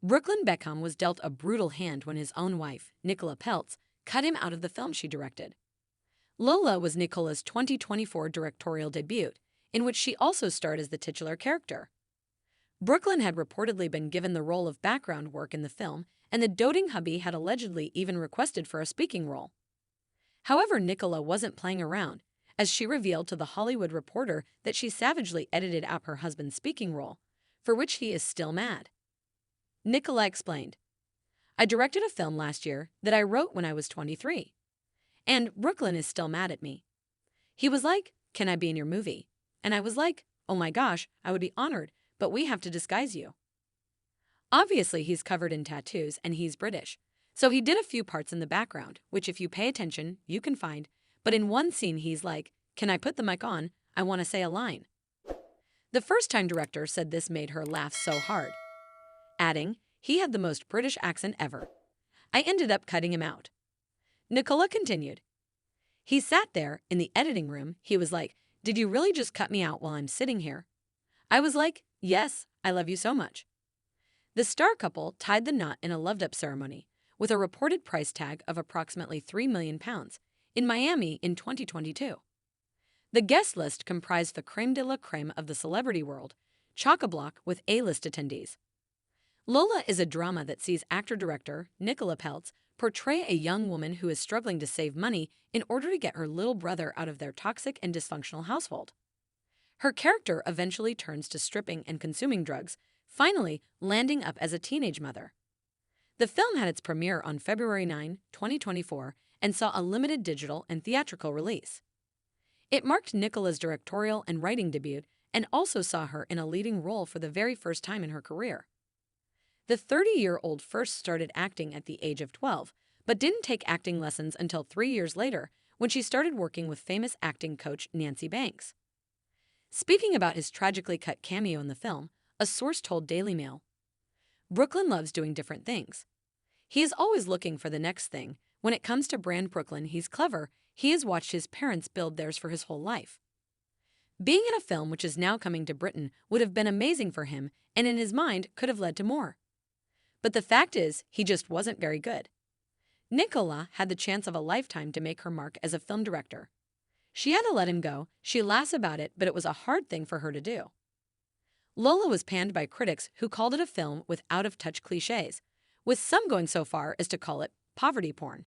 Brooklyn Beckham was dealt a brutal hand when his own wife, Nicola Peltz, cut him out of the film she directed. Lola was Nicola's 2024 directorial debut, in which she also starred as the titular character. Brooklyn had reportedly been given the role of background work in the film, and the doting hubby had allegedly even requested for a speaking role. However, Nicola wasn't playing around, as she revealed to the Hollywood Reporter that she savagely edited out her husband's speaking role, for which he is still mad. Nicola explained, "I directed a film last year that I wrote when I was 23. And Brooklyn is still mad at me. He was like, 'Can I be in your movie?' And I was like, 'Oh my gosh, I would be honored, but we have to disguise you.' Obviously, he's covered in tattoos and he's British, so he did a few parts in the background, which if you pay attention, you can find, but in one scene he's like, 'Can I put the mic on? I want to say a line.' The first-time director said this made her laugh so hard, adding, 'He had the most British accent ever. I ended up cutting him out.' Nicola continued, 'He sat there in the editing room. He was like, 'Did you really just cut me out while I'm sitting here?' I was like, 'Yes, I love you so much.'" The star couple tied the knot in a loved-up ceremony, with a reported price tag of approximately £3 million, in Miami in 2022. The guest list comprised the creme de la creme of the celebrity world, chock-a-block with A-list attendees. Lola is a drama that sees actor-director Nicola Peltz portray a young woman who is struggling to save money in order to get her little brother out of their toxic and dysfunctional household. Her character eventually turns to stripping and consuming drugs, finally landing up as a teenage mother. The film had its premiere on February 9, 2024, and saw a limited digital and theatrical release. It marked Nicola's directorial and writing debut and also saw her in a leading role for the very first time in her career. The 30-year-old first started acting at the age of 12, but didn't take acting lessons until 3 years later when she started working with famous acting coach Nancy Banks. Speaking about his tragically cut cameo in the film, a source told Daily Mail, "Brooklyn loves doing different things. He is always looking for the next thing. When it comes to brand Brooklyn, he's clever. He has watched his parents build theirs for his whole life. Being in a film which is now coming to Britain would have been amazing for him, and in his mind could have led to more. But the fact is, he just wasn't very good." Nicola had the chance of a lifetime to make her mark as a film director. She had to let him go. She laughs about it, but it was a hard thing for her to do. Lola was panned by critics who called it a film with out-of-touch cliches, with some going so far as to call it poverty porn.